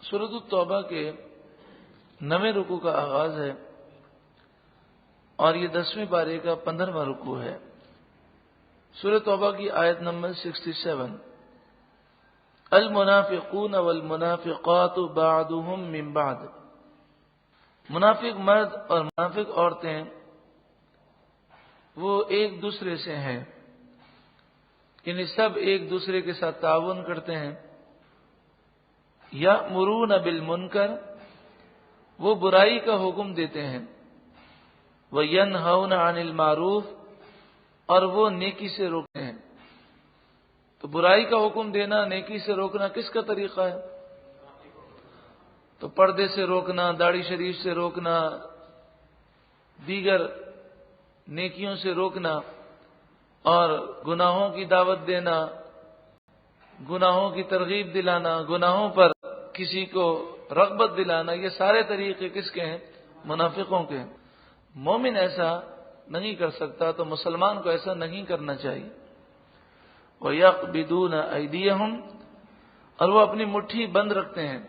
سورۃ التوبہ کے 9ویں رکوع کا آغاز ہے اور یہ 10ویں پارے کا 15واں رکوع ہے۔ سورۃ توبہ کی آیت نمبر 67، المنافقون والمنافقات بعضهم من بعض، منافق مرد اور منافق عورتیں وہ ایک دوسرے سے ہیں، یعنی سب ایک دوسرے کے ساتھ تعاون کرتے ہیں۔ یأمرون بالمنکر، وہ برائی کا حکم دیتے ہیں، وینہون عن المعروف، اور وہ نیکی سے روکتے ہیں۔ تو برائی کا حکم دینا، نیکی سے روکنا کس کا طریقہ ہے؟ تو پردے سے روکنا، داڑھی شریف سے روکنا، دیگر نیکیوں سے روکنا، اور گناہوں کی دعوت دینا، گناہوں کی ترغیب دلانا، گناہوں پر کسی کو رغبت دلانا، یہ سارے طریقے کس کے ہیں؟ منافقوں کے ہیں۔ مومن ایسا نہیں کر سکتا، تو مسلمان کو ایسا نہیں کرنا چاہیے۔ وَيَقْبِضُونَ أَيْدِيَهُمْ، اور وہ اپنی مٹھی بند رکھتے ہیں،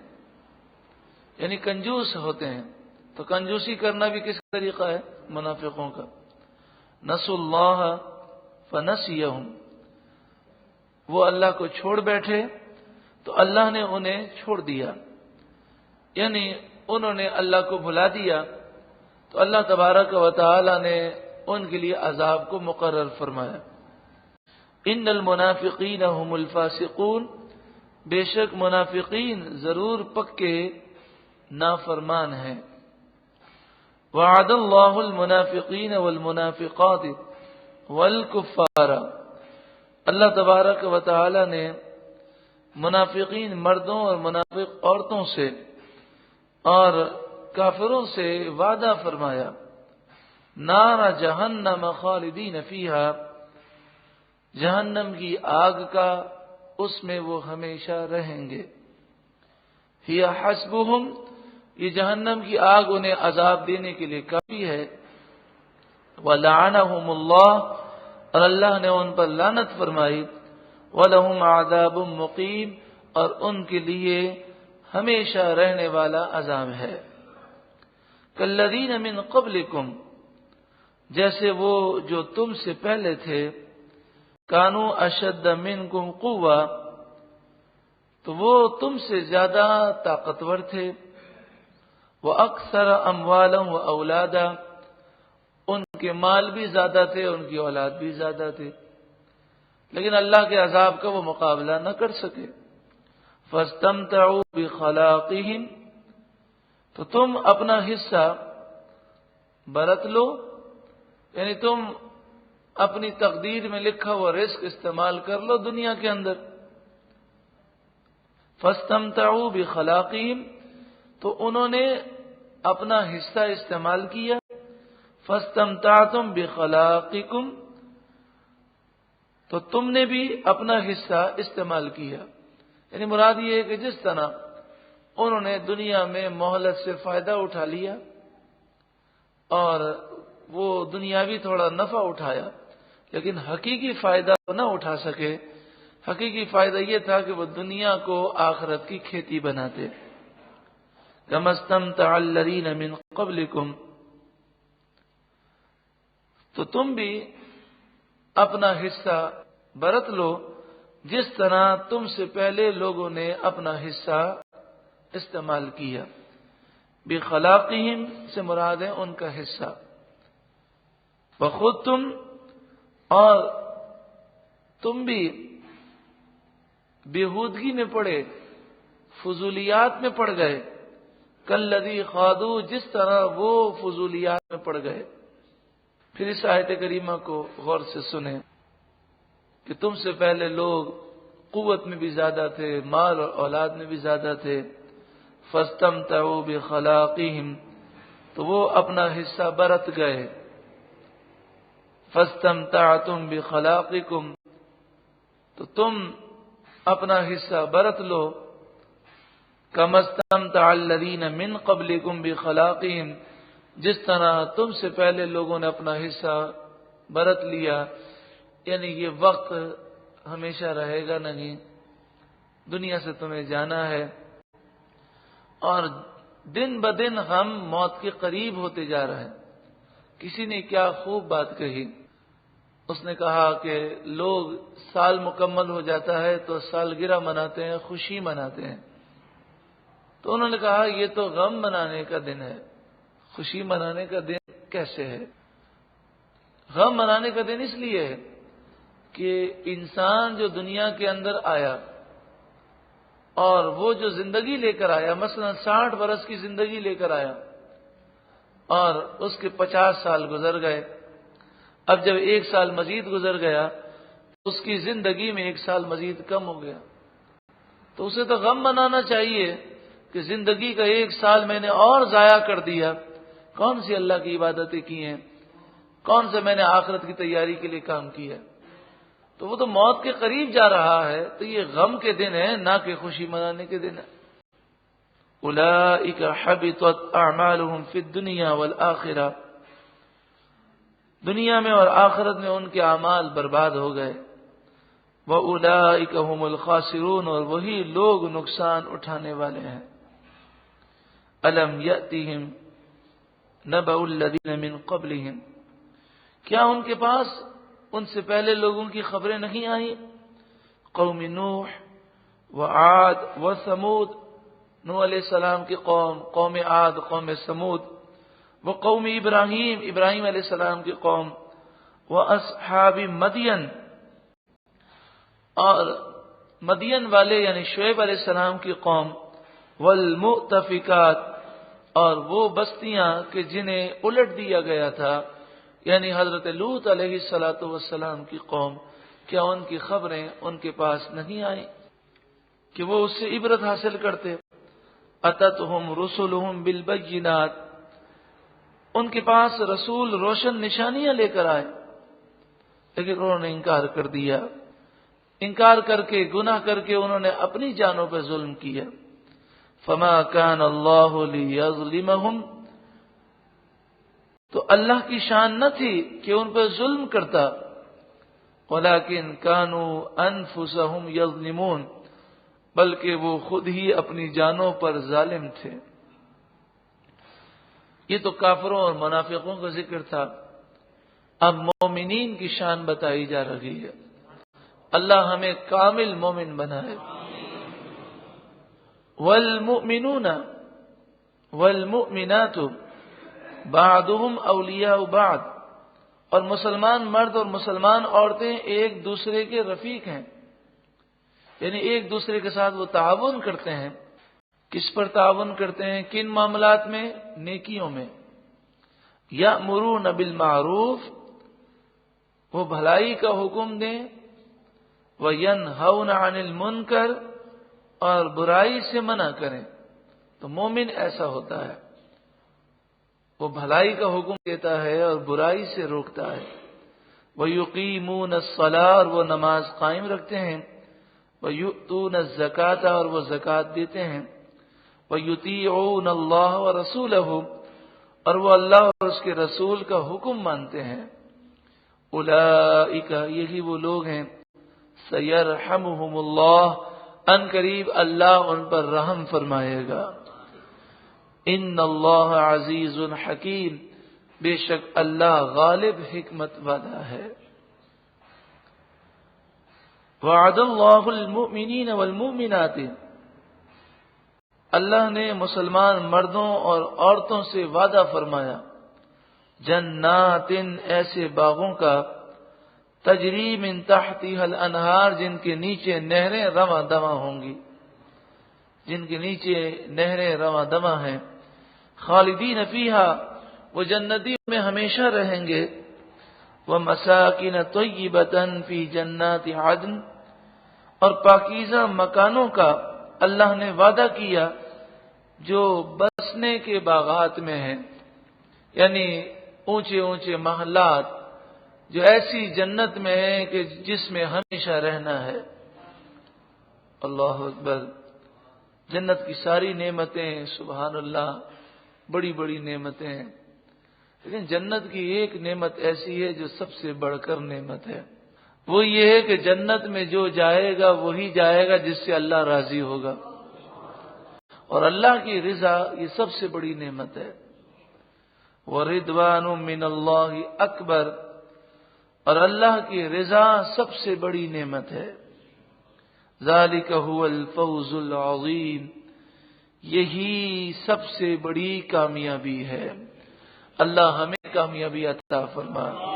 یعنی کنجوس ہوتے ہیں۔ تو کنجوسی کرنا بھی کس طریقہ ہے؟ منافقوں کا۔ نسوا اللہ فنسیہم، وہ اللہ کو چھوڑ بیٹھے تو اللہ نے انہیں چھوڑ دیا، یعنی انہوں نے اللہ کو بھلا دیا تو اللہ تبارک و تعالی نے ان کے لیے عذاب کو مقرر فرمایا۔ ان المنافقین هم الفاسقون، بے شک منافقین ضرور پکے نافرمان ہیں۔ وعد اللہ المنافقین والمنافقات والکفار، اللہ تبارک و تعالی نے منافقین مردوں اور منافق عورتوں سے اور کافروں سے وعدہ فرمایا، نار جہنم خالدین فیہا، جہنم کی آگ کا، اس میں وہ ہمیشہ رہیں گے۔ ہی حسبہم، یہ جہنم کی آگ انہیں عذاب دینے کے لیے کافی ہے۔ وَلَعَنَهُمُ اللَّهُ، اور اللہ نے ان پر لعنت فرمائی۔ وَلَهُمْ عَذَابٌ مُقِيمٌ، اور ان کے لیے ہمیشہ رہنے والا عذاب ہے۔ كَالَّذِينَ مِن قَبْلِكُمْ، جیسے وہ جو تم سے پہلے تھے، كَانُوا أَشَدَّ مِنكُمْ قُوَّةً، تو وہ تم سے زیادہ طاقتور تھے، وَأَكْثَرَ أَمْوَالًا وَأَوْلَادًا، ان کے مال بھی زیادہ تھے، ان کی اولاد بھی زیادہ تھے، لیکن اللہ کے عذاب کا وہ مقابلہ نہ کر سکے۔ فَاسْتَمْتَعُوا بِخَلَاقِهِمْ، تو تم اپنا حصہ برت لو، یعنی تم اپنی تقدیر میں لکھا ہوا رزق استعمال کر لو دنیا کے اندر۔ فَاسْتَمْتَعُوا بِخَلَاقِهِمْ، تو انہوں نے اپنا حصہ استعمال کیا۔ فَاسْتَمْتَعْتُمْ بِخَلَاقِكُمْ، تو تم نے بھی اپنا حصہ استعمال کیا، یعنی مراد یہ ہے کہ جس طرح انہوں نے دنیا میں مہلت سے فائدہ اٹھا لیا اور وہ دنیاوی تھوڑا نفع اٹھایا، لیکن حقیقی فائدہ نہ اٹھا سکے۔ حقیقی فائدہ یہ تھا کہ وہ دنیا کو آخرت کی کھیتی بناتے۔ كَمَا اسْتَمْتَعَ الَّذِينَ مِن قَبْلِكُمْ، تو تم بھی اپنا حصہ برت لو جس طرح تم سے پہلے لوگوں نے اپنا حصہ استعمال کیا۔ بِخَلَاقِهِمْ سے مراد ہے ان کا حصہ۔ وَخُذْتُمْ، اور تم بھی بےہودگی میں پڑے، فضولیات میں پڑ گئے، کالذی خاضوا، جس طرح وہ فضولیات میں پڑ گئے۔ پھر اس آیت کریمہ کو غور سے سنیں کہ تم سے پہلے لوگ قوت میں بھی زیادہ تھے، مال اور اولاد میں بھی زیادہ تھے۔ فَاسْتَمْتَعُوا بِخَلَاقِهِمْ، تو وہ اپنا حصہ برت گئے۔ فَاسْتَمْتَعْتُمْ بِخَلَاقِكُمْ، تو تم اپنا حصہ برت لو۔ كَمَا اسْتَمْتَعَ الَّذِينَ مِن قَبْلِكُمْ بِخَلَاقِهِمْ، جس طرح تم سے پہلے لوگوں نے اپنا حصہ برت لیا، یعنی یہ وقت ہمیشہ رہے گا نہیں، دنیا سے تمہیں جانا ہے۔ اور دن بدن ہم موت کے قریب ہوتے جا رہے ہیں۔ کسی نے کیا خوب بات کہی، اس نے کہا کہ لوگ سال مکمل ہو جاتا ہے تو سالگرہ مناتے ہیں، خوشی مناتے ہیں۔ تو انہوں نے کہا یہ تو غم منانے کا دن ہے، خوشی منانے کا دن کیسے ہے؟ غم منانے کا دن اس لیے ہے کہ انسان جو دنیا کے اندر آیا اور وہ جو زندگی لے کر آیا، مثلا 60 برس کی زندگی لے کر آیا اور اس کے 50 سال گزر گئے، اب جب 1 سال مزید گزر گیا تو اس کی زندگی میں 1 سال مزید کم ہو گیا، تو اسے تو غم منانا چاہیے کہ زندگی کا 1 سال میں نے اور ضائع کر دیا۔ کون سی اللہ کی عبادتیں کی ہیں، کون سے میں نے آخرت کی تیاری کے لیے کام کیا؟ تو وہ تو موت کے قریب جا رہا ہے، تو یہ غم کے دن ہے، نہ کہ خوشی منانے کے دن ہے۔ اولئک حبطت اعمالهم فی الدنیا والآخرہ، دنیا میں اور آخرت میں ان کے اعمال برباد ہو گئے۔ وَأُولَئِكَ هُمُ الْخَاسِرُونَ، اور وہی لوگ نقصان اٹھانے والے ہیں۔ أَلَمْ يَأْتِهِمْ نَبَأُ الَّذِينَ مِنْ قَبْلِهِمْ، کیا ان کے پاس ان سے پہلے لوگوں کی خبریں نہیں آئیں؟ قوم نوح وعاد وثمود، نوح علیہ السلام کی قوم، قوم عاد، قوم سمود، وقوم ابراہیم، ابراہیم علیہ السلام کی قوم، واصحاب مدین، اور مدین والے یعنی شعیب علیہ السلام کی قوم، والمؤتفکات، اور وہ بستیاں کہ جنہیں الٹ دیا گیا تھا، یعنی حضرت لوط علیہ السلام کی قوم، کیا ان کی خبریں ان کے پاس نہیں آئیں کہ وہ اس سے عبرت حاصل کرتے؟ اتتہم رسلہم بالبینات، ان کے پاس رسول روشن نشانیاں لے کر آئے، لیکن انہوں نے انکار کر دیا، انکار کر کے، گناہ کر کے انہوں نے اپنی جانوں پہ ظلم کیا۔ فما کان اللہ لیظلمہم، تو اللہ کی شان نہ تھی کہ ان پر ظلم کرتا، ولیکن کانوا انفسہم یظلمون، بلکہ وہ خود ہی اپنی جانوں پر ظالم تھے۔ یہ تو کافروں اور منافقوں کا ذکر تھا، اب مومنین کی شان بتائی جا رہی ہے۔ اللہ ہمیں کامل مومن بنائے۔ والمؤمنون والمؤمنات بعضهم اولیاء بعض، اور مسلمان مرد اور مسلمان عورتیں ایک دوسرے کے رفیق ہیں، یعنی ایک دوسرے کے ساتھ وہ تعاون کرتے ہیں۔ کس پر تعاون کرتے ہیں؟ کن معاملات میں؟ نیکیوں میں۔ یأمرون بالمعروف، وہ بھلائی کا حکم دیں، وینہون عن المنکر، اور برائی سے منع کریں۔ تو مومن ایسا ہوتا ہے، وہ بھلائی کا حکم دیتا ہے اور برائی سے روکتا ہے۔ وَيُقِيمُونَ الصَّلَاةَ، اور وہ نماز قائم رکھتے ہیں۔ وَيُؤْتُونَ الزَّكَاةَ، اور وہ زکوٰۃ دیتے ہیں۔ وَيُطِيعُونَ اللَّهَ وَرَسُولَهُ، اور وہ اللہ اور اس کے رسول کا حکم مانتے ہیں۔ اولئک، یہی وہ لوگ ہیں، سیرحمہم اللہ، ان قریب اللہ ان پر رحم فرمائے گا۔ ان اللہ عزیز حکیم، بے شک اللہ غالب حکمت والا ہے۔ وعد اللہ المؤمنین والمؤمنات، اللہ نے مسلمان مردوں اور عورتوں سے وعدہ فرمایا، جنات، ایسے باغوں کا، تجری من تحتها الانہار، جن کے نیچے نہریں رواں دواں ہوں گی، جن کے نیچے نہریں رواں دواں ہیں۔ خالدین فیہا، وہ جنتی میں ہمیشہ رہیں گے۔ ومساکن طیبۃ فی جنات عدن، اور پاکیزہ مکانوں کا اللہ نے وعدہ کیا جو بسنے کے باغات میں ہیں، یعنی اونچے اونچے محلات جو ایسی جنت میں ہیں کہ جس میں ہمیشہ رہنا ہے۔ اللہ اکبر، جنت کی ساری نعمتیں، سبحان اللہ، بڑی بڑی نعمتیں ہیں، لیکن جنت کی ایک نعمت ایسی ہے جو سب سے بڑھ کر نعمت ہے، وہ یہ ہے کہ جنت میں جو جائے گا وہی جائے گا جس سے اللہ راضی ہوگا، اور اللہ کی رضا یہ سب سے بڑی نعمت ہے. وَرِضْوَانٌ مِّنَ اللَّهِ اکبر، اور اللہ کی رضا سب سے بڑی نعمت ہے. ذَلِكَ هُوَ الْفَوْزُ الْعَظِيمُ، یہی سب سے بڑی کامیابی ہے. اللہ ہمیں کامیابی عطا فرما.